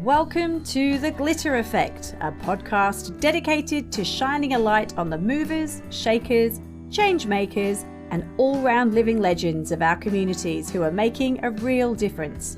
Welcome to The Glitter Effect, a podcast dedicated to shining a light on the movers, shakers, change makers, and all-round living legends of our communities who are making a real difference.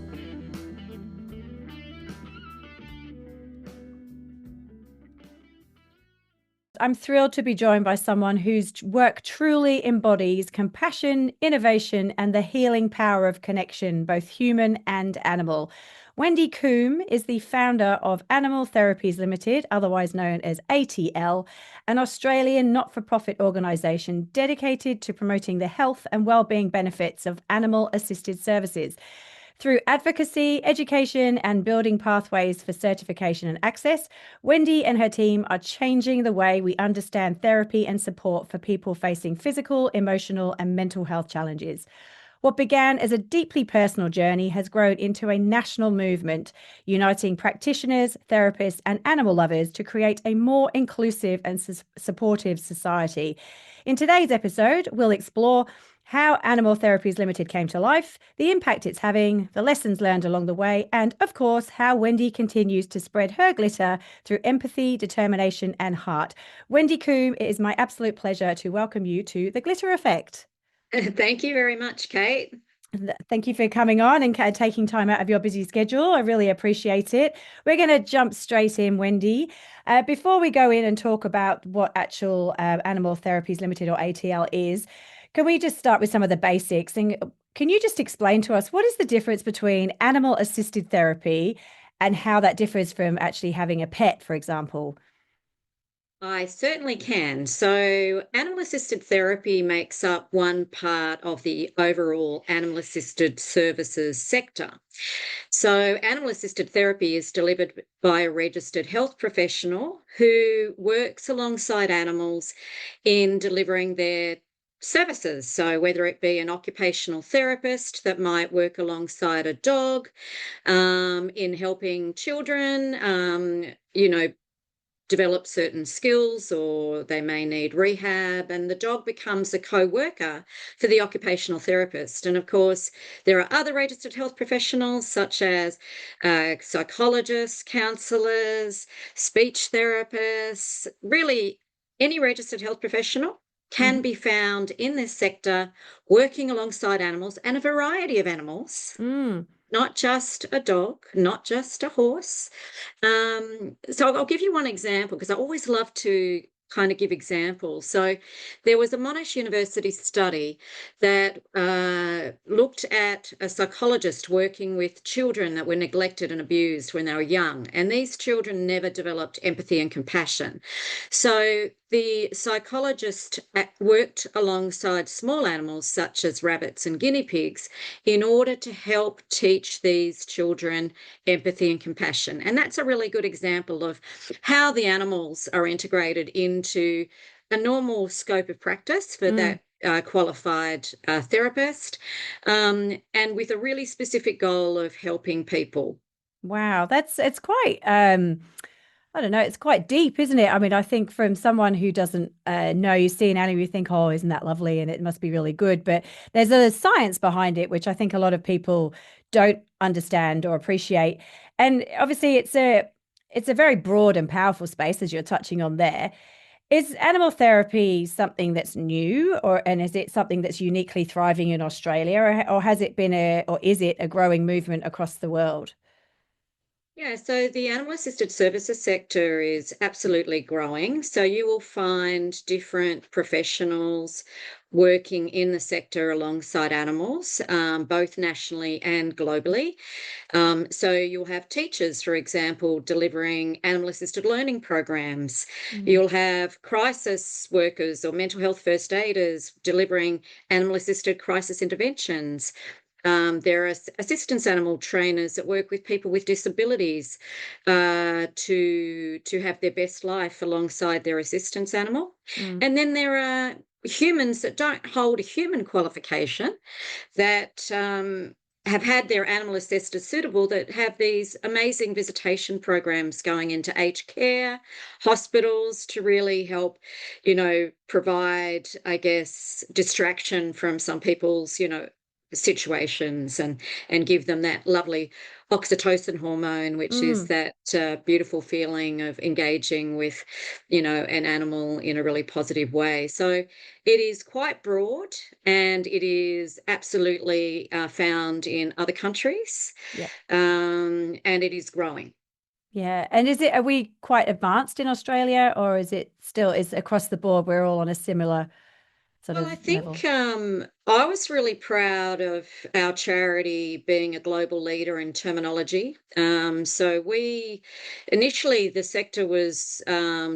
I'm thrilled to be joined by someone whose work truly embodies compassion, innovation, and the healing power of connection, both human and animal. Wendy Coombe is the founder of Animal Therapies Limited, otherwise known as ATL, an Australian not-for-profit organisation dedicated to promoting the health and wellbeing benefits of animal-assisted services. Through advocacy, education, and building pathways for certification and access, Wendy and her team are changing the way we understand therapy and support for people facing physical, emotional, and mental health challenges. What began as a deeply personal journey has grown into a national movement, uniting practitioners, therapists, and animal lovers to create a more inclusive and supportive society. In today's episode, we'll explore how Animal Therapies Limited came to life, the impact it's having, the lessons learned along the way, and, of course, how Wendy continues to spread her glitter through empathy, determination, and heart. Wendy Coombe, it is my absolute pleasure to welcome you to The Glitter Effect. Thank you very much, Kate. Thank you for coming on and taking time out of your busy schedule. I really appreciate it. We're going to jump straight in, Wendy. Before we go in and talk about what actual Animal Therapies Limited or ATL is, can we just start with some of the basics? And can you just explain to us what is the difference between animal-assisted therapy and how that differs from actually having a pet, for example? I certainly can. So, animal assisted therapy makes up one part of the overall animal assisted services sector. So, animal assisted therapy is delivered by a registered health professional who works alongside animals in delivering their services. So, whether it be an occupational therapist that might work alongside a dog in helping children, develop certain skills, or they may need rehab, and the dog becomes a co-worker for the occupational therapist. And of course, there are other registered health professionals such as psychologists, counsellors, speech therapists. Really, any registered health professional can be found in this sector working alongside animals, and a variety of animals. Not just a dog, not just a horse. So I'll give you one example, because I always love to kind of give examples. So there was a Monash University study that looked at a psychologist working with children that were neglected and abused when they were young, and these children never developed empathy and compassion. So the psychologist worked alongside small animals such as rabbits and guinea pigs in order to help teach these children empathy and compassion. And that's a really good example of how the animals are integrated into a normal scope of practice for that qualified therapist, and with a really specific goal of helping people. Wow, it's quite I don't know, it's quite deep, isn't it? I mean, I think from someone who doesn't know, you see an animal, you think, oh, isn't that lovely? And it must be really good. But there's a science behind it, which I think a lot of people don't understand or appreciate. And obviously it's a very broad and powerful space, as you're touching on there. Is animal therapy something that's new, and is it something that's uniquely thriving in Australia, or has it been or is it a growing movement across the world? Yeah, so the animal assisted services sector is absolutely growing. So you will find different professionals working in the sector alongside animals, both nationally and globally. So you'll have teachers, for example, delivering animal assisted learning programs. You'll have crisis workers or mental health first aiders delivering animal assisted crisis interventions. There are assistance animal trainers that work with people with disabilities to have their best life alongside their assistance animal. And then there are humans that don't hold a human qualification that have had their animal assessed as suitable, that have these amazing visitation programs going into aged care, hospitals, to really help, provide, I guess, distraction from some people's, situations, and give them that lovely oxytocin hormone, which is Mm. that beautiful feeling of engaging with, an animal in a really positive way. So it is quite broad, and it is absolutely found in other countries, Yep. and it is growing. Yeah. And are we quite advanced in Australia, or is across the board, we're all on a similar sort Well, I of think level? I was really proud of our charity being a global leader in terminology. So initially, the sector was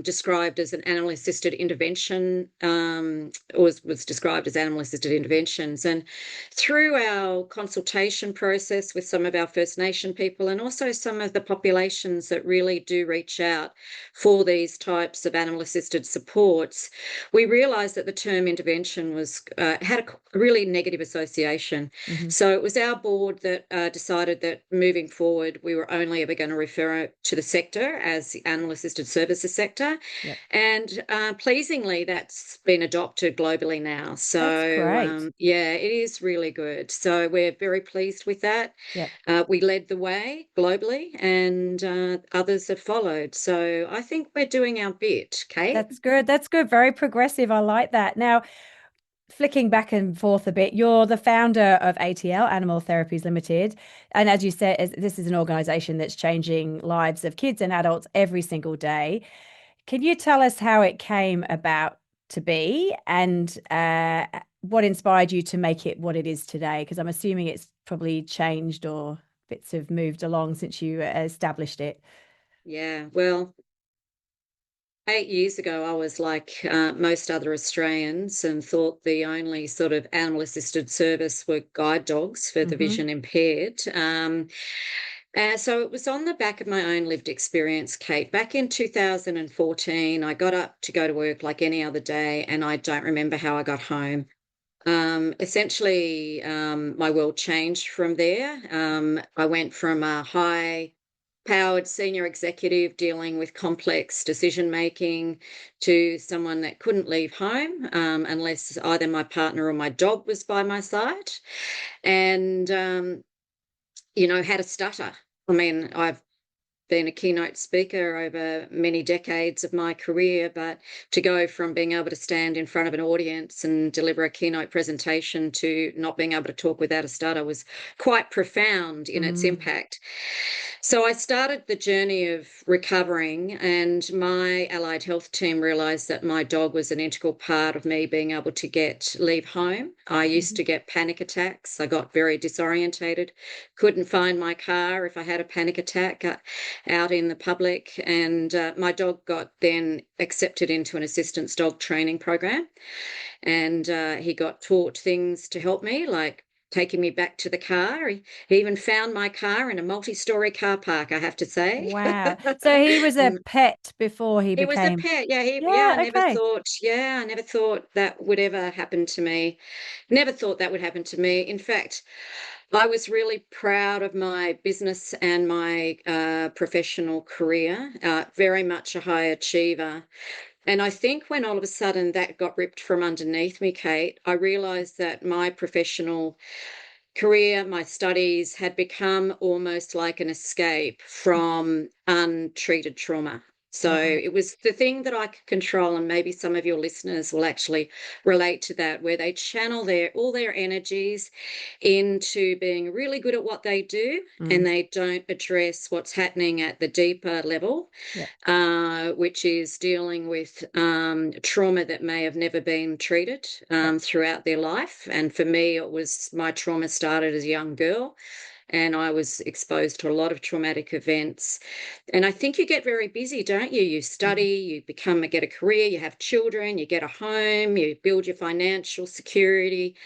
described as an animal assisted intervention, was described as animal assisted interventions. And through our consultation process with some of our First Nation people, and also some of the populations that really do reach out for these types of animal assisted supports, we realised that the term intervention was had a really negative association. Hmm. So it was our board that decided that moving forward, we were only ever going to refer it to the sector as the animal assisted services sector. Yep. And pleasingly, that's been adopted globally now. That's So great. yeah, it is really good. So we're very pleased with that. Yep. We led the way globally, and others have followed. So I think we're doing our bit, Kate. That's good. That's good. Very progressive. I like that. Now, flicking back and forth a bit, you're the founder of ATL, Animal Therapies Limited. And as you said, this is an organization that's changing lives of kids and adults every single day. Can you tell us how it came about to be, and what inspired you to make it what it is today? Because I'm assuming it's probably changed, or bits have moved along since you established it. Yeah, well, 8 years ago, I was like most other Australians and thought the only sort of animal assisted service were guide dogs for the Hmm. vision impaired. So it was on the back of my own lived experience, Kate. Back in 2014, I got up to go to work like any other day, and I don't remember how I got home. Essentially, my world changed from there. I went from a high powered senior executive dealing with complex decision making to someone that couldn't leave home unless either my partner or my dog was by my side, and had a stutter. I mean, I've been a keynote speaker over many decades of my career, but to go from being able to stand in front of an audience and deliver a keynote presentation to not being able to talk without a stutter was quite profound in its Mm. impact. So I started the journey of recovering, and my allied health team realised that my dog was an integral part of me being able to leave home. I used Hmm. to get panic attacks. I got very disorientated, couldn't find my car if I had a panic attack out in the public. And my dog got then accepted into an assistance dog training program. And he got taught things to help me, like taking me back to the car. He even found my car in a multi-story car park, I have to say. Wow. So he was a And pet before he he was a became. pet. Yeah, Yeah, okay. I never thought that would ever happen to me. Never thought that would happen to me. In fact, I was really proud of my business and my professional career, very much a high achiever. And I think when all of a sudden that got ripped from underneath me, Kate, I realized that my professional career, my studies had become almost like an escape from untreated trauma. So Right. it was the thing that I could control, and maybe some of your listeners will actually relate to that, where they channel all their energies into being really good at what they do, and Mm. they don't address what's happening at the deeper level, Yep. which is dealing with trauma that may have never been treated Yep. throughout their life. And for me, it was my trauma started as a young girl, and I was exposed to a lot of traumatic events. And I think you get very busy, don't you? You Mm. study, get a career, you have children, you get a home, you build your financial security,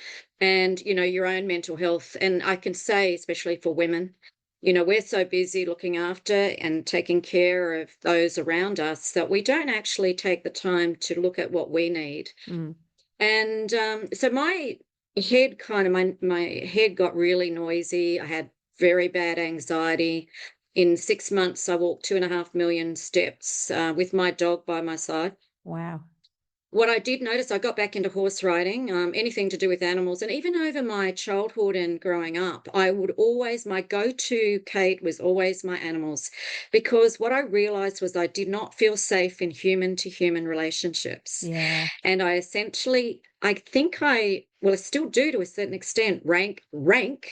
and your own mental health. And I can say, especially for women, we're so busy looking after and taking care of those around us that we don't actually take the time to look at what we need. Mm. And so my head got really noisy. I had very bad anxiety. In 6 months, I walked 2.5 million steps with my dog by my side. Wow. what I did notice, I got back into horse riding, anything to do with animals. And even over my childhood and growing up, I would always, my go-to, Kate, was always my animals. Because what I realized was I did not feel safe in human to human relationships. Yeah. And I essentially, I think well, I still do to a certain extent, rank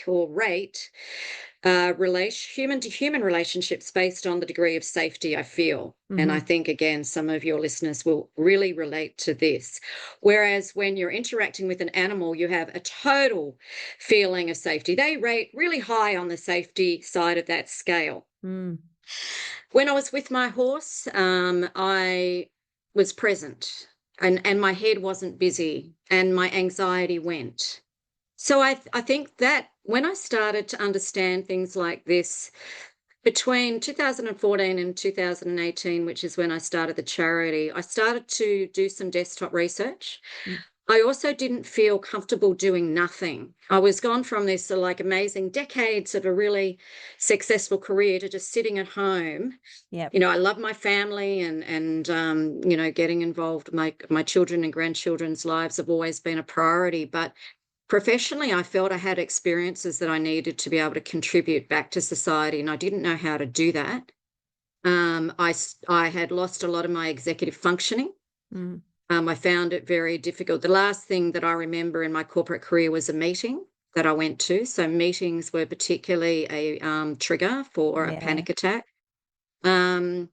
or rate human to human relationships based on the degree of safety I feel. And I Hmm. think, again, some of your listeners will really relate to this. Whereas when you're interacting with an animal, you have a total feeling of safety. They rate really high on the safety side of that scale. Mm. When I was with my horse, I was present and my head wasn't busy and my anxiety went. So I think that when I started to understand things like this between 2014 and 2018, which is when I started the charity, I started to do some desktop research. Mm. I also didn't feel comfortable doing nothing. I was gone from this like amazing decades of a really successful career to just sitting at home. Yep. I love my family and getting involved. My children and grandchildren's lives have always been a priority, but professionally, I felt I had experiences that I needed to be able to contribute back to society, and I didn't know how to do that. I had lost a lot of my executive functioning. Mm. I found it very difficult. The last thing that I remember in my corporate career was a meeting that I went to. So meetings were particularly a trigger for a Yeah. panic attack. Um,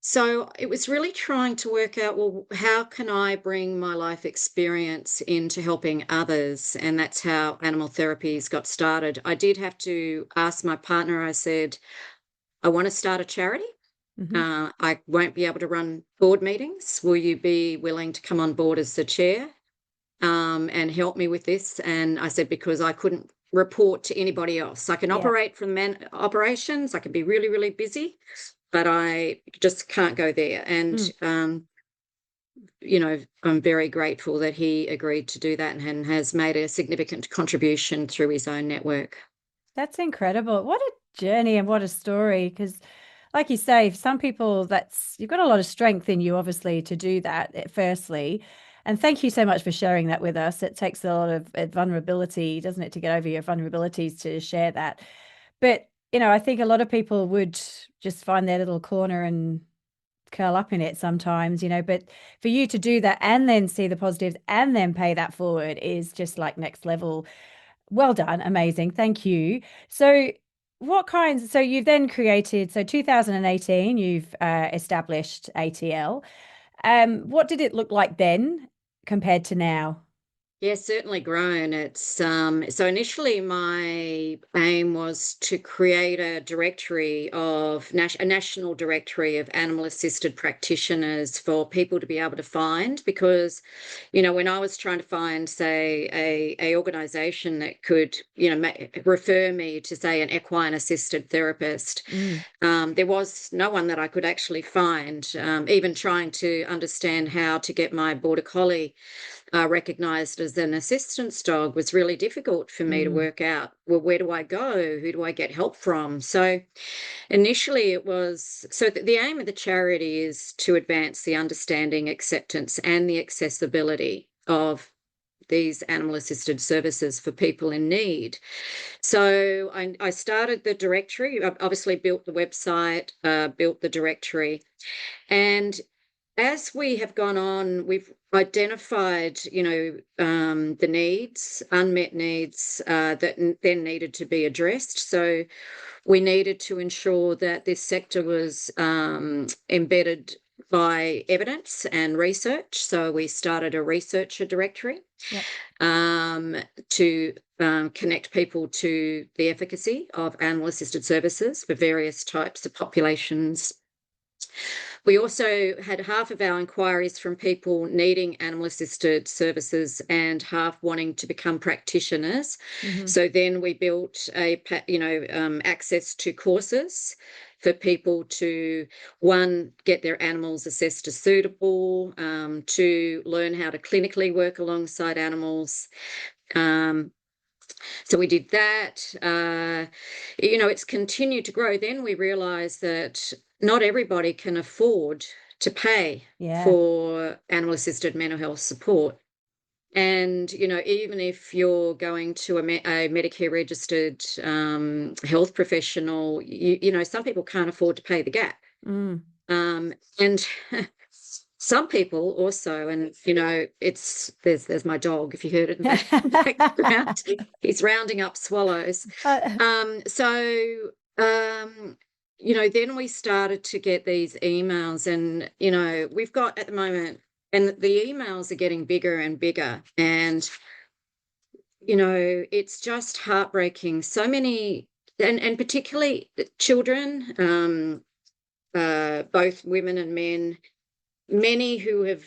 so it was really trying to work out, well, how can I bring my life experience into helping others? And that's how Animal Therapies got started. I did have to ask my partner, I said, I want to start a charity. Hmm. I won't be able to run board meetings. Will you be willing to come on board as the chair and help me with this? And I said, because I couldn't report to anybody else. I can Yep. operate from operations. I can be really, really busy, but I just can't go there. And Mm. I'm very grateful that he agreed to do that and has made a significant contribution through his own network. That's incredible. What a journey and what a story. Because, like you say, for some people, you've got a lot of strength in you, obviously, to do that, firstly. And thank you so much for sharing that with us. It takes a lot of vulnerability, doesn't it, to get over your vulnerabilities to share that. But, I think a lot of people would just find their little corner and curl up in it sometimes, but for you to do that and then see the positives and then pay that forward is just like next level. Well done. Amazing. Thank you. So so you've then created, so 2018, you've established ATL. What did it look like then compared to now? Yeah, certainly grown. It's so initially my aim was to create a directory of a national directory of animal assisted practitioners for people to be able to find because, when I was trying to find, say, a organization that could, refer me to, say, an equine assisted therapist, Mm. there was no one that I could actually find. Even trying to understand how to get my border collie recognised as an assistance dog was really difficult for me to Mm. work out. Well, where do I go? Who do I get help from? So initially it was the aim of the charity is to advance the understanding, acceptance, and the accessibility of these animal assisted services for people in need. So I started the directory. I obviously built the website, built the directory, and as we have gone on, we've identified, the needs, unmet needs that then needed to be addressed. So we needed to ensure that this sector was embedded by evidence and research. So we started a researcher directory Yep. um, to connect people to the efficacy of animal assisted services for various types of populations. We also had half of our inquiries from people needing animal assisted services and half wanting to become practitioners. Hmm. So then we built access to courses for people to, one, get their animals assessed as suitable, to learn how to clinically work alongside animals. Um, so we did that. It's continued to grow. Then we realized that not everybody can afford to pay Yeah. for animal assisted mental health support. And, even if you're going to a Medicare registered health professional, some people can't afford to pay the gap. Mm. And some people also, and there's my dog, if you heard it in the background, he's rounding up swallows. Uh, So then we started to get these emails, and we've got at the moment, and the emails are getting bigger and bigger, and it's just heartbreaking. So many, and particularly children, both women and men, many who have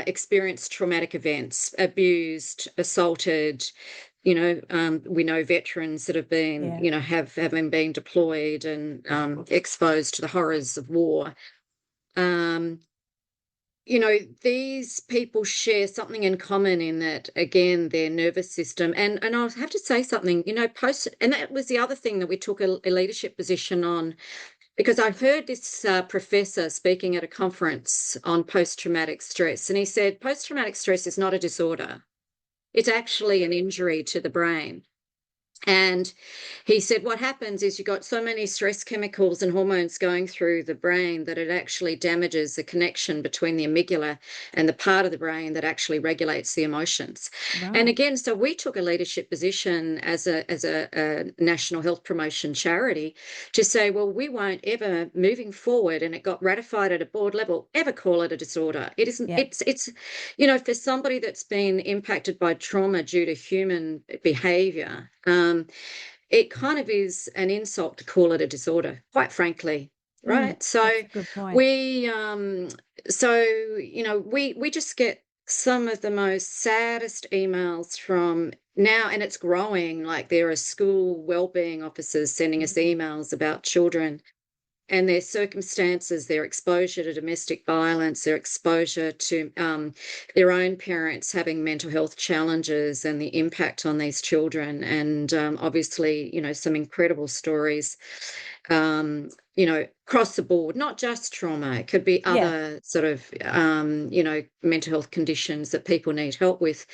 experienced traumatic events, abused, assaulted. We know veterans that have been, yeah. having been deployed and exposed to the horrors of war. Um, these people share something in common in that, again, their nervous system. And I'll have to say something, and that was the other thing that we took a leadership position on, because I heard this professor speaking at a conference on post-traumatic stress, and he said post-traumatic stress is not a disorder. It's actually an injury to the brain. And he said what happens is you've got so many stress chemicals and hormones going through the brain that it actually damages the connection between the amygdala and the part of the brain that actually regulates the emotions. And Right. again, so we took a leadership position as a national health promotion charity to say, well, we won't ever, moving forward, and it got ratified at a board level, ever call it a disorder. It isn't. Yeah. It's for somebody that's been impacted by trauma due to human behavior. It kind of is an insult to call it a disorder, quite frankly, Mm. right? So That's a good point. we, we just get some of the most saddest emails from now, and it's growing. Like there are school wellbeing officers sending us Mm. emails about children and their circumstances, their exposure to domestic violence, their exposure to their own parents having mental health challenges and the impact on these children. And obviously, some incredible stories, across the board, not just trauma. It could be Yeah. other sort of, mental health conditions that people need help with.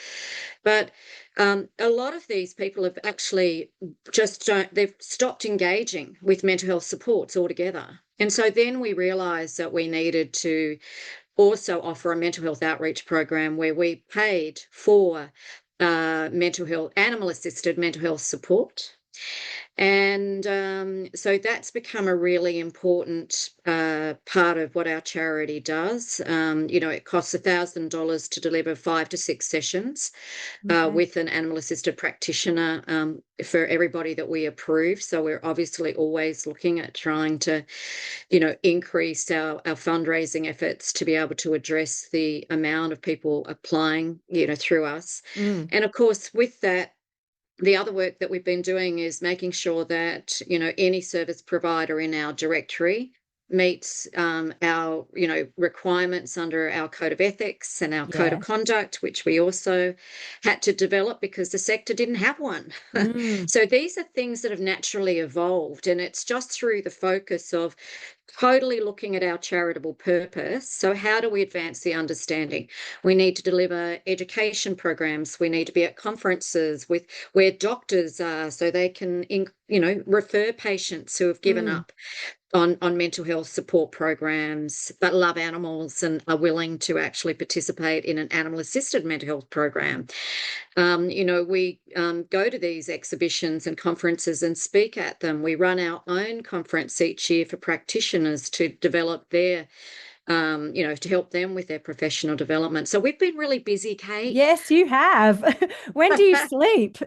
But a lot of these people have actually they've stopped engaging with mental health supports altogether. And so then we realised that we needed to also offer a mental health outreach program where we paid for mental health, animal assisted mental health support. And so that's become a really important part of what our charity does. It costs $1,000 to deliver 5 to 6 sessions Okay. with an animal assisted practitioner for everybody that we approve. So we're obviously always looking at trying to, increase our fundraising efforts to be able to address the amount of people applying, through us. Mm. And of course, with that, the other work that we've been doing is making sure that any service provider in our directory meets our requirements under our code of ethics and our code of Yeah. conduct, which we also had to develop because the sector didn't have one. Mm. So these are things that have naturally evolved, and it's just through the focus of totally looking at our charitable purpose. So how do we advance the understanding? We need to deliver education programs. We need to be at conferences with where doctors are so they can refer patients who have given Mm. up on mental health support programs but love animals and are willing to actually participate in an animal assisted mental health program. We go to these exhibitions and conferences and speak at them. We run our own conference each year for practitioners to develop their to help them with their professional development. So we've been really busy, Kate. Yes, you have. When do you sleep?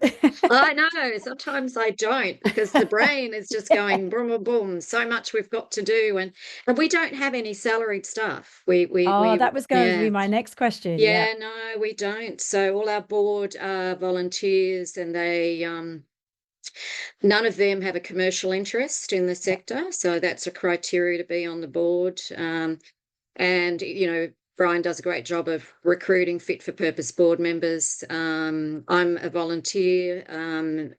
I know. Sometimes I don't because the brain is just going boom, boom, boom. So much we've got to do, and we don't have any salaried staff. Oh, that was going to Yeah, be my next question. Yeah. yeah. No, we don't. So all our board are volunteers, and they none of them have a commercial interest in the Yeah. sector. So that's a criteria to be on the board. And Brian does a great job of recruiting fit for purpose board members. I'm a volunteer, and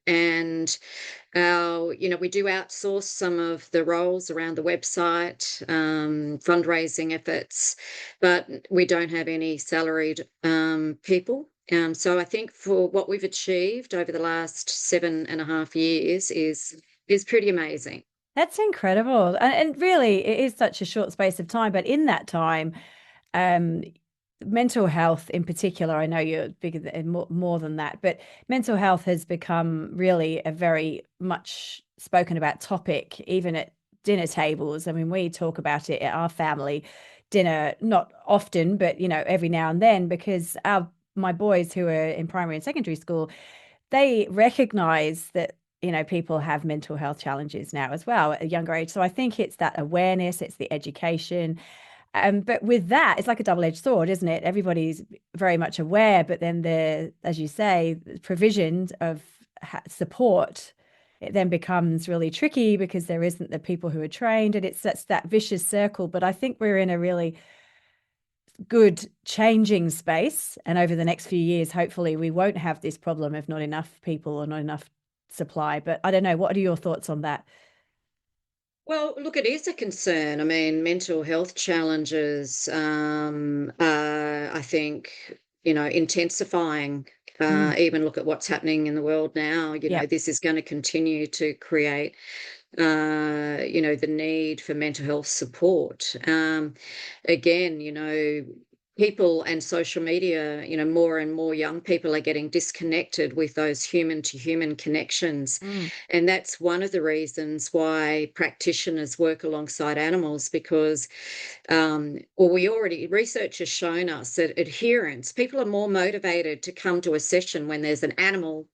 we do outsource some of the roles around the website, fundraising efforts, but we don't have any salaried people. So I think for what we've achieved over the last 7.5 years is pretty amazing. That's incredible. And really, it is such a short space of time. But in that time, um, mental health in particular, I know you're bigger than more than that, but mental health has become really a very much spoken about topic, even at dinner tables. I mean, we talk about it at our family dinner, not often, but every now and then, because my boys who are in primary and secondary school, they recognize that people have mental health challenges now as well at a younger age. So I think it's that awareness, it's the education. But with that, it's like a double-edged sword, isn't it? Everybody's very much aware, but then as you say, the provision of support, it then becomes really tricky because there isn't the people who are trained, and that's that vicious circle. But I think we're in a really good changing space, and over the next few years, hopefully, we won't have this problem of not enough people or not enough supply. But I don't know. What are your thoughts on that? Well, look, it is a concern. I mean, mental health challenges are, I think, intensifying. Mm, Even look at what's happening in the world now. yeah. This is going to continue to create, the need for mental health support. Again, people and social media, more and more young people are getting disconnected with those human to human connections. Mm, And that's one of the reasons why practitioners work alongside animals because, research has shown us that adherence, people are more motivated to come to a session when there's an animal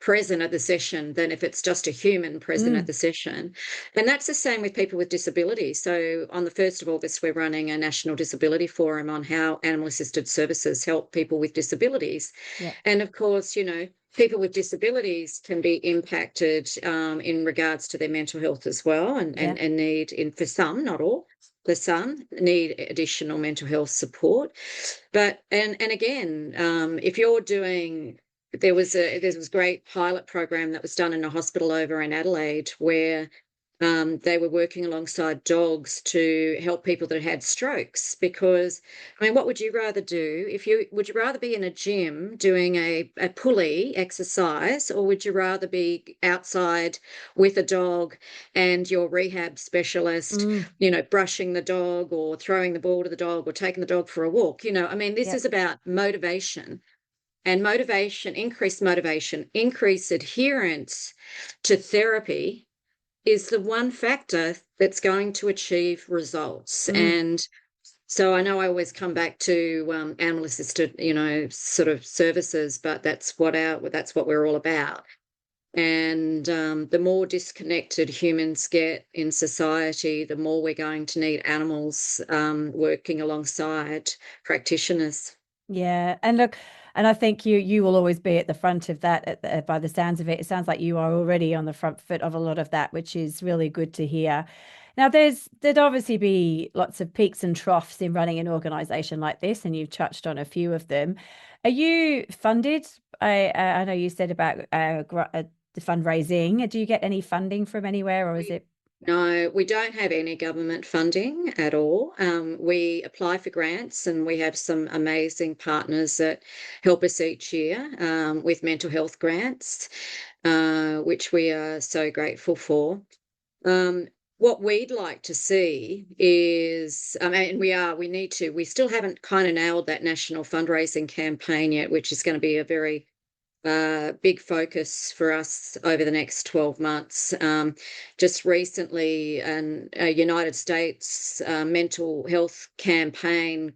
present at the session than if it's just a human present at mm, the session. And that's the same with people with disabilities. So on the 1st of August, we're running a national disability forum on how animal assisted services help people with disabilities. yeah. And of course, people with disabilities can be impacted in regards to their mental health as well, Yeah. and need, for some, not all, for some, need additional mental health support. But and again, if you're doing, there was a great pilot program that was done in a hospital over in Adelaide where they were working alongside dogs to help people that had strokes. Because, I mean, what would you rather do? Would you rather be in a gym doing a pulley exercise, or would you rather be outside with a dog and your rehab specialist, Mm, brushing the dog or throwing the ball to the dog or taking the dog for a walk? I mean, this yeah. is about motivation, and motivation, increased adherence to therapy is the one factor that's going to achieve results. Mm, And so I know I always come back to animal assisted, sort of services, but that's what we're all about. And the more disconnected humans get in society, the more we're going to need animals working alongside practitioners. yeah. And look, and I think you will always be at the front of that by the sounds of it. It sounds like you are already on the front foot of a lot of that, which is really good to hear. Now, there'd obviously be lots of peaks and troughs in running an organization like this, and you've touched on a few of them. Are you funded? I know you said about the fundraising. Do you get any funding from anywhere, or is We it? No, we don't have any government funding at all. We apply for grants, and we have some amazing partners that help us each year with mental health grants, which we are so grateful for. Um, what we'd like to see is, and we still haven't kind of nailed that national fundraising campaign yet, which is going to be a very big focus for us over the next 12 months. Just recently, a United States mental health campaign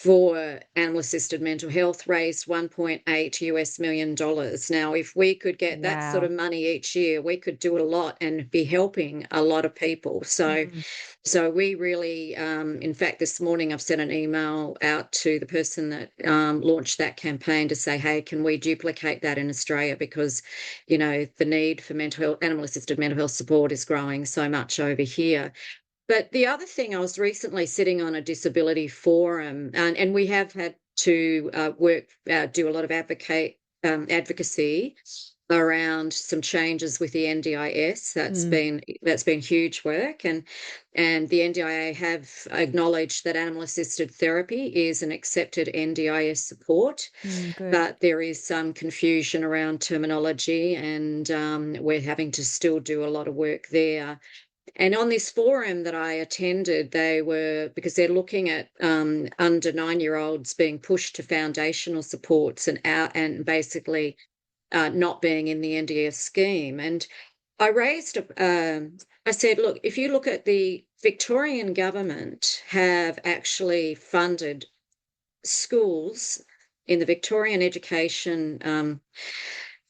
for animal assisted mental health raised 1.8 US million dollars. Now, if we could get that sort of Wow. money each year, we could do it a lot and be helping a lot of people. Mm, So we really, in fact, this morning I've sent an email out to the person that launched that campaign to say, hey, can we duplicate that in Australia? Because, the need for mental health, animal assisted mental health support is growing so much over here. But the other thing, I was recently sitting on a disability forum, and we have had to do a lot of advocacy around some changes with the NDIS. That's been huge work, and the NDIA have acknowledged that animal assisted therapy is an accepted NDIS support. Good. But there is some confusion around terminology, and we're having to still do a lot of work there. And on this forum that I attended, because they're looking at under 9-year-olds being pushed to foundational supports and basically not being in the NDS scheme. And I said, look, if you look at the Victorian government have actually funded schools in the Victorian education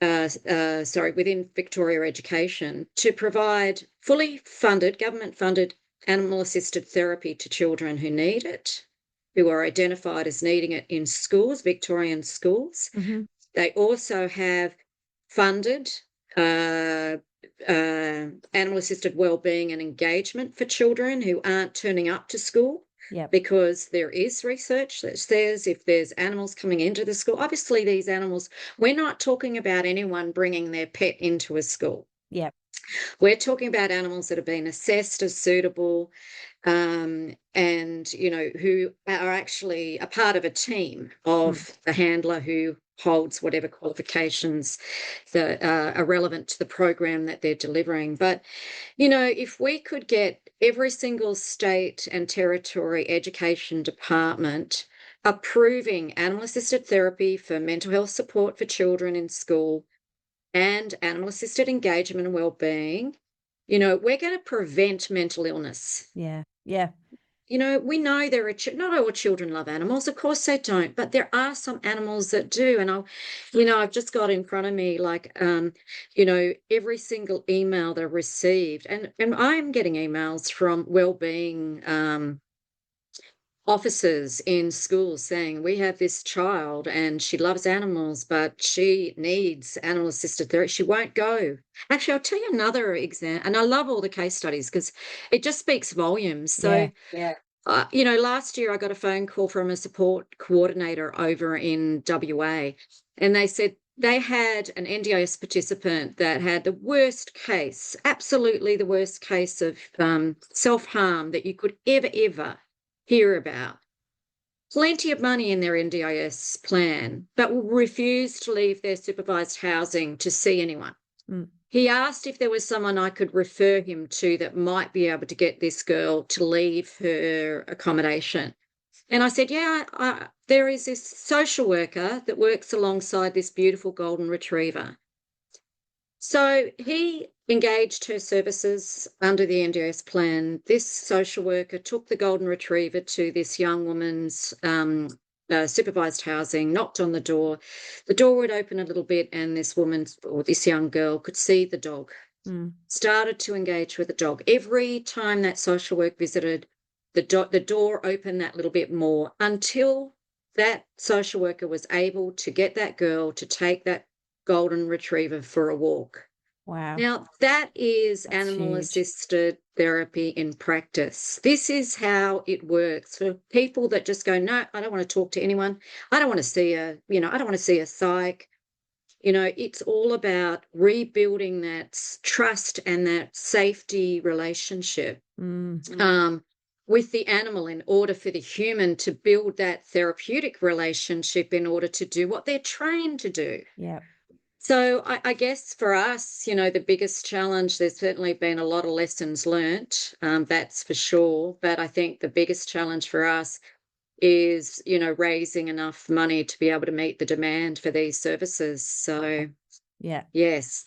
within Victoria Education to provide fully funded, government funded animal assisted therapy to children who need it, who are identified as needing it in schools, Victorian schools. Mm-hmm. They also have funded animal assisted wellbeing and engagement for children who aren't turning up to school. Yep. Because there is research that says if there's animals coming into the school, obviously these animals, we're not talking about anyone bringing their pet into a school. Yep. We're talking about animals that have been assessed as suitable, and, who are actually a part of a team of the handler who holds whatever qualifications that are relevant to the program that they're delivering. But, if we could get every single state and territory education department approving animal-assisted therapy for mental health support for children in school and animal-assisted engagement and well-being, we're going to prevent mental illness. Yeah. Yeah. We know there are not all children love animals. Of course they don't, but there are some animals that do. And I've just got in front of me, like, every single email that I received, and I'm getting emails from wellbeing officers in schools saying, we have this child and she loves animals, but she needs animal assisted therapy. She won't go. Actually, I'll tell you another example, and I love all the case studies because it just speaks volumes. So, last year I got a phone call from a support coordinator over in WA, and they said they had an NDIS participant that had the worst case, absolutely the worst case of self-harm that you could ever hear about. Plenty of money in their NDIS plan, but will refuse to leave their supervised housing to see anyone. He asked if there was someone I could refer him to that might be able to get this girl to leave her accommodation. And I said, there is this social worker that works alongside this beautiful golden retriever. So he engaged her services under the NDIS plan. This social worker took the golden retriever to this young woman's supervised housing, knocked on the door. The door would open a little bit and this woman or this young girl could see the dog, started to engage with the dog. Every time that social work visited, the door opened that little bit more until that social worker was able to get that girl to take that golden retriever for a walk. Wow. Now, that is That's animal-assisted therapy in practice. This is how it works for people that just go, no, I don't want to talk to anyone. I don't want to see I don't want to see a psych. It's all about rebuilding that trust and that safety relationship with the animal in order for the human to build that therapeutic relationship in order to do what they're trained to do. Yeah. So I guess for us, the biggest challenge, there's certainly been a lot of lessons learnt, that's for sure. But I think the biggest challenge for us is, raising enough money to be able to meet the demand for these services. So, yes.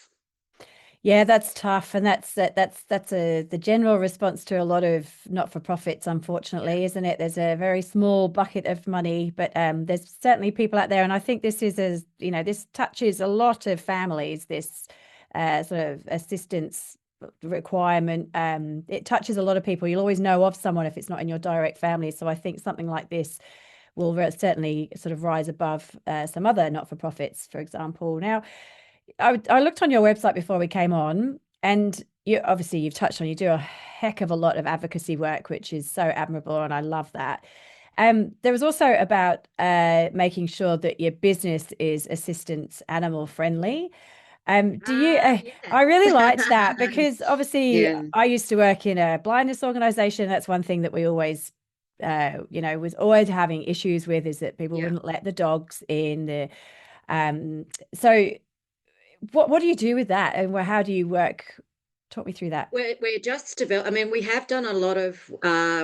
Yeah, that's tough, and that's the general response to a lot of not-for-profits, unfortunately, isn't it? There's a very small bucket of money, but there's certainly people out there, and I think this touches a lot of families. This sort of assistance requirement, it touches a lot of people. You'll always know of someone if it's not in your direct family. So I think something like this will certainly sort of rise above some other not-for-profits, for example. Now, I looked on your website before we came on, and you've touched on, you do a heck of a lot of advocacy work, which is so admirable, and I love that. There was also about making sure that your business is assistance animal friendly. Do you? Yeah. I really liked that because obviously Yeah, I used to work in a blindness organization. That's one thing that we always, was always having issues with, is that people yeah. wouldn't let the dogs in. So what do you do with that, and how do you work? Talk me through that. We're just develop. I mean, we have done a lot of.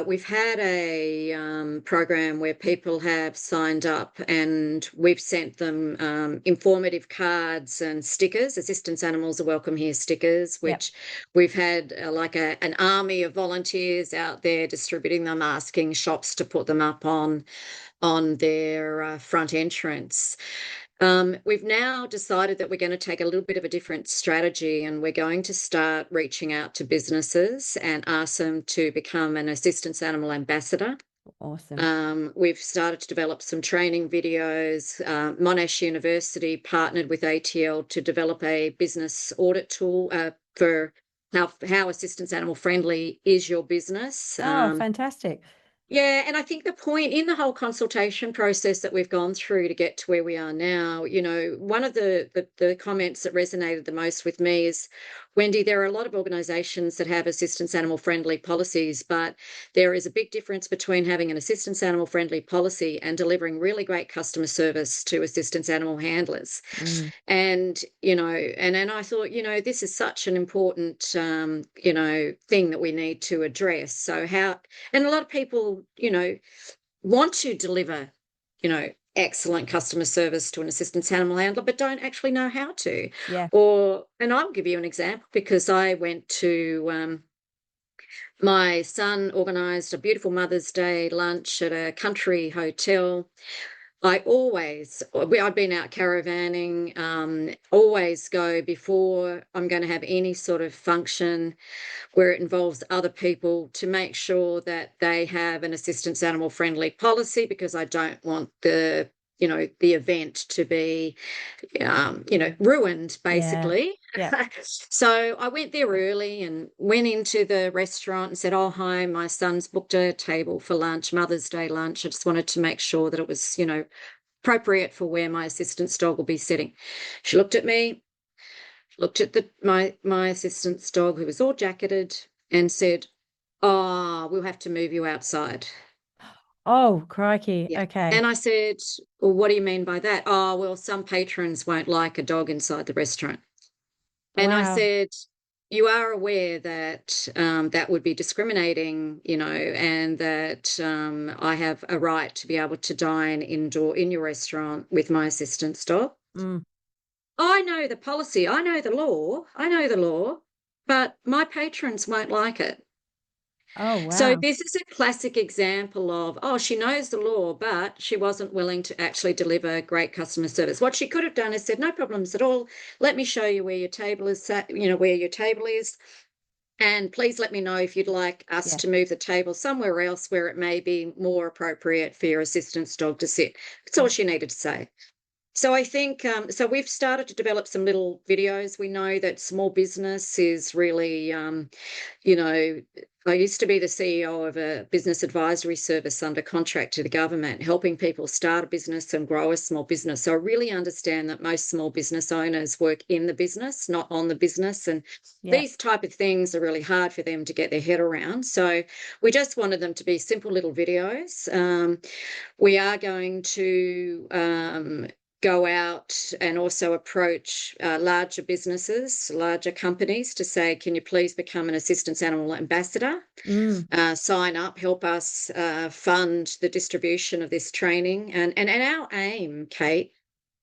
We've had a program where people have signed up, and we've sent them informative cards and stickers. Assistance animals are welcome here stickers, Yep. which we've had like an army of volunteers out there distributing them, asking shops to put them up on their front entrance. We've now decided that we're going to take a little bit of a different strategy, and we're going to start reaching out to businesses and ask them to become an assistance animal ambassador. Awesome. We've started to develop some training videos. Monash University partnered with ATL to develop a business audit tool for how assistance animal friendly is your business. Oh, fantastic. Yeah, and I think the point in the whole consultation process that we've gone through to get to where we are now, one of the comments that resonated the most with me is, Wendy, there are a lot of organisations that have assistance animal friendly policies, but there is a big difference between having an assistance animal friendly policy and delivering really great customer service to assistance animal handlers. Mm, And then I thought, this is such an important thing that we need to address. So how and a lot of people, want to deliver, excellent customer service to an assistance animal handler, but don't actually know how to. yeah. And I'll give you an example because I went to my son organised a beautiful Mother's Day lunch at a country hotel. I've been out caravanning, always go before I'm going to have any sort of function where it involves other people to make sure that they have an assistance animal friendly policy, because I don't want the event to be ruined Yeah. basically. Yeah. So I went there early and went into the restaurant and said, oh, hi, my son's booked a table for lunch, Mother's Day lunch. I just wanted to make sure that it was, appropriate for where my assistance dog will be sitting. She looked at me, looked at my assistant's dog, who was all jacketed, and said, oh, we'll have to move you outside. Oh, crikey. Yeah. Okay. And I said, well, what do you mean by that? Oh, well, some patrons won't like a dog inside the restaurant. And I Wow. said, you are aware that that would be discriminating, and that I have a right to be able to dine indoor in your restaurant with my assistant's dog. Mm. I know the policy, I know the law, but my patrons won't like it. Oh, So wow. this is a classic example of, oh, she knows the law, but she wasn't willing to actually deliver great customer service. What she could have done is said, no problems at all. Let me show you where your table is sat, where your table is. And please let me know if you'd like us Yeah. to move the table somewhere else where it may be more appropriate for your assistant's dog to sit. That's all Mm. she needed to say. So I think so we've started to develop some little videos. We know that small business is really, you know, I used to be the CEO of a business advisory service under contract to the government, helping people start a business and grow a small business. So I really understand that most small business owners work in the business, not on the business. And Yeah. these type of things are really hard for them to get their head around. So we just wanted them to be simple little videos. We are going to go out and also approach larger businesses, larger companies to say, can you please become an assistance animal ambassador? Mm. Sign up, help us fund the distribution of this training. And our aim, Kate,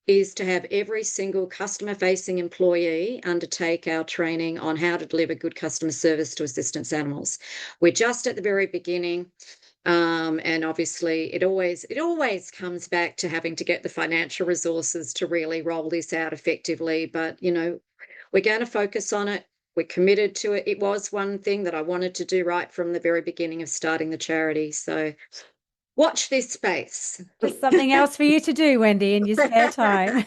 is to have every single customer facing employee undertake our training on how to deliver good customer service to assistance animals. We're just at the very beginning. And obviously it always comes back to having to get the financial resources to really roll this out effectively. But we're going to focus on it. We're committed to it. It was one thing that I wanted to do right from the very beginning of starting the charity. So watch this space. Just something else for you to do, Wendy, in your spare time.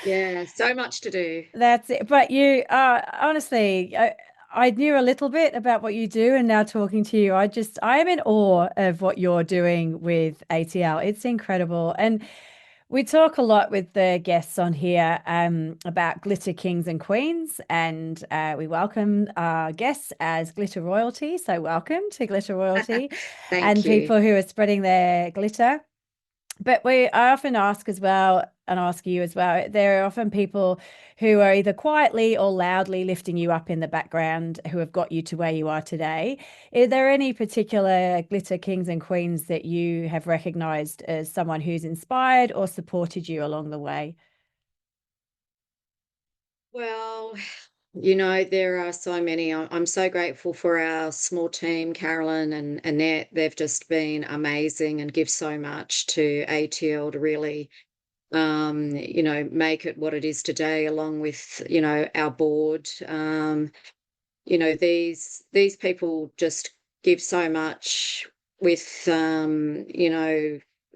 Yeah, so much to do. That's it. But you honestly, I knew a little bit about what you do, and now talking to you, I am in awe of what you're doing with ATL. It's incredible. And we talk a lot with the guests on here about glitter kings and queens, and we welcome our guests as glitter royalty. So, welcome to glitter royalty Thank and you. people who are spreading their glitter. But I often ask as well, and ask you as well, there are often people who are either quietly or loudly lifting you up in the background who have got you to where you are today. Are there any particular glitter kings and queens that you have recognized as someone who's inspired or supported you along the way? Well, there are so many. I'm so grateful for our small team, Carolyn and Annette. They've just been amazing and give so much to ATL to really, make it what it is today, along with, our board. These people just give so much with,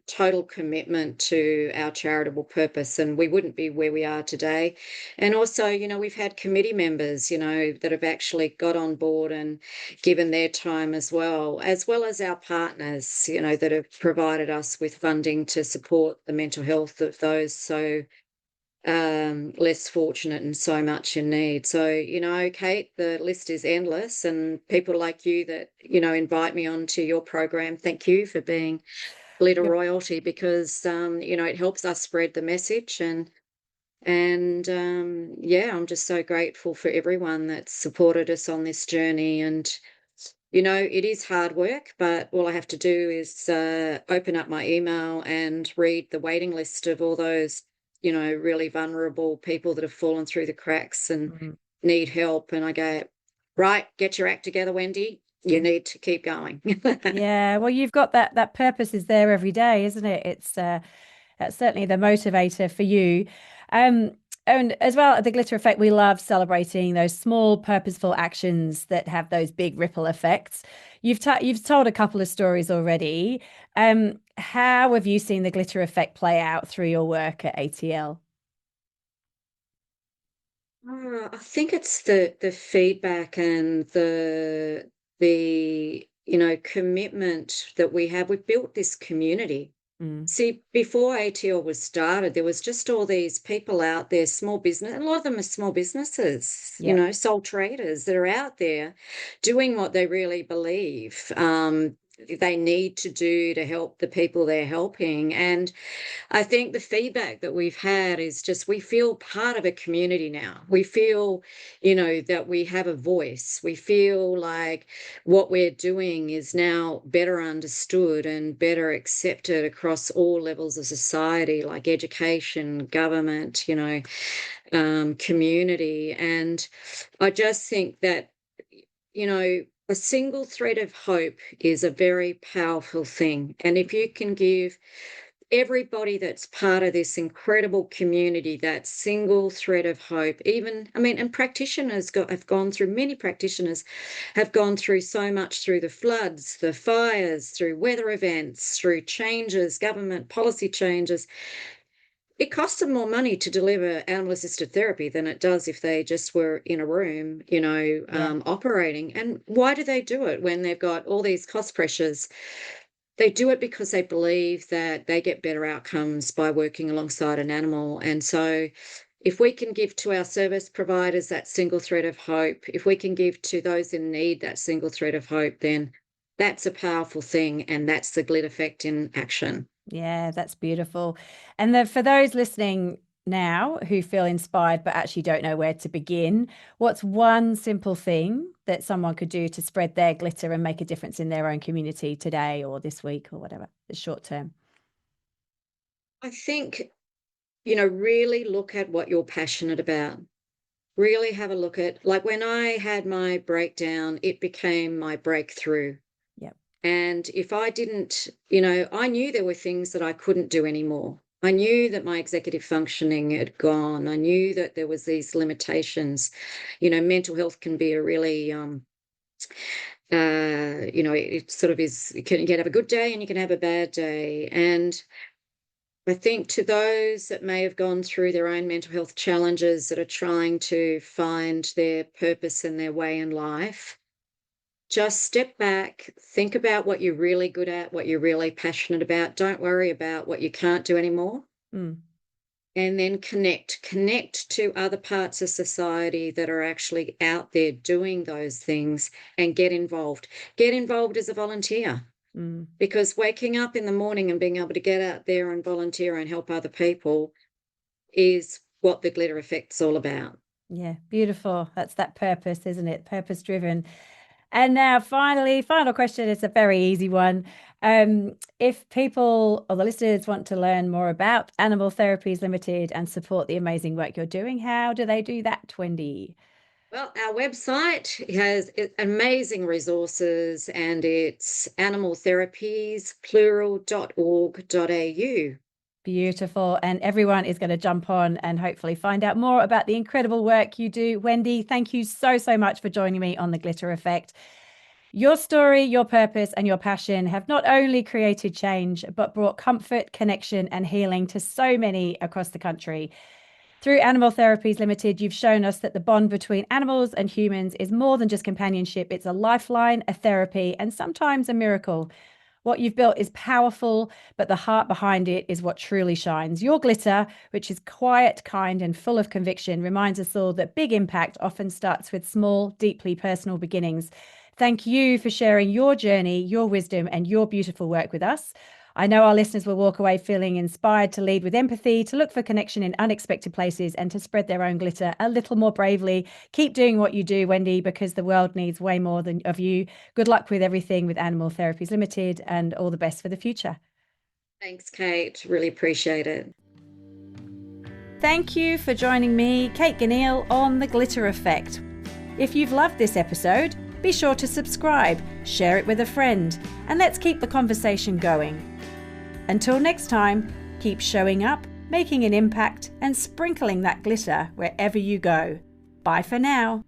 total commitment to our charitable purpose, and we wouldn't be where we are today. And also, we've had committee members, that have actually got on board and given their time as well as our partners, that have provided us with funding to support the mental health of those less fortunate and so much in need. So, Kate, the list is endless, and people like you that, invite me onto your program. Thank you for being glitter Yep. royalty, because, it helps us spread the message. And yeah, I'm just so grateful for everyone that's supported us on this journey. And it is hard work, but all I have to do is open up my email and read the waiting list of all those, really vulnerable people that have fallen through the cracks and Mm. need help. And I go, right, get your act together, Wendy. You need to keep going. Yeah, well, you've got that purpose is there every day, isn't it? It's that's certainly the motivator for you. Um, and as well, at the Glitter Effect, we love celebrating those small, purposeful actions that have those big ripple effects. You've told a couple of stories already. How have you seen the Glitter Effect play out through your work at ATL? I think it's the feedback and the commitment that we have. We've built this community. Mm, See, before ATL was started, there was just all these people out there, small business, and a lot of them are small businesses, yep. sole traders that are out there doing what they really believe they need to do to help the people they're helping. And I think the feedback that we've had is just we feel part of a community now. We feel, that we have a voice. We feel like what we're doing is now better understood and better accepted across all levels of society, like education, government, community. And I just think that, a single thread of hope is a very powerful thing. And if you can give everybody that's part of this incredible community, that single thread of hope, even, I mean, and have gone through, many practitioners have gone through so much through the floods, the fires, through weather events, through changes, government policy changes. It costs them more money to deliver animal assisted therapy than it does if they just were in a room, Yeah. operating. And why do they do it when they've got all these cost pressures? They do it because they believe that they get better outcomes by working alongside an animal. And so, if we can give to our service providers that single thread of hope, if we can give to those in need that single thread of hope, then that's a powerful thing. And that's the glit effect in action. Yeah, that's beautiful. And for those listening now who feel inspired but actually don't know where to begin, what's one simple thing that someone could do to spread their glitter and make a difference in their own community today or this week or whatever, the short term? I think, really look at what you're passionate about. Really have a look at, like when I had my breakdown, it became my breakthrough. Yep. And if I didn't, I knew there were things that I couldn't do anymore. I knew that my executive functioning had gone. I knew that there was these limitations. Mental health can be a really, it sort of is, you can have a good day and you can have a bad day. And I think to those that may have gone through their own mental health challenges that are trying to find their purpose and their way in life, just step back, think about what you're really good at, what you're really passionate about. Don't worry about what you can't do anymore. Mm. And then connect to other parts of society that are actually out there doing those things, and get involved as a volunteer, Mm. because waking up in the morning and being able to get out there and volunteer and help other people is what the glitter effect's all about. Yeah, beautiful. That's that purpose, isn't it? Purpose driven. And now, finally, final question. It's a very easy one. If people or the listeners want to learn more about Animal Therapies Limited and support the amazing work you're doing, how do they do that, Wendy? Well, our website has amazing resources, and it's animaltherapies.plural.org.au. Beautiful. And everyone is going to jump on and hopefully find out more about the incredible work you do. Wendy, thank you so, so much for joining me on The Glitter Effect. Your story, your purpose, and your passion have not only created change, but brought comfort, connection, and healing to so many across the country. Through Animal Therapies Limited, you've shown us that the bond between animals and humans is more than just companionship. It's a lifeline, a therapy, and sometimes a miracle. What you've built is powerful, but the heart behind it is what truly shines. Your glitter, which is quiet, kind, and full of conviction, reminds us all that big impact often starts with small, deeply personal beginnings. Thank you for sharing your journey, your wisdom, and your beautiful work with us. I know our listeners will walk away feeling inspired to lead with empathy, to look for connection in unexpected places, and to spread their own glitter a little more bravely. Keep doing what you do, Wendy, because the world needs way more than of you. Good luck with everything with Animal Therapies Limited, and all the best for the future. Thanks, Kate. Really appreciate it. Thank you for joining me, Kate Ganneil, on The Glitter Effect. If you've loved this episode, be sure to subscribe, share it with a friend, and let's keep the conversation going. Until next time, keep showing up, making an impact, and sprinkling that glitter wherever you go. Bye for now.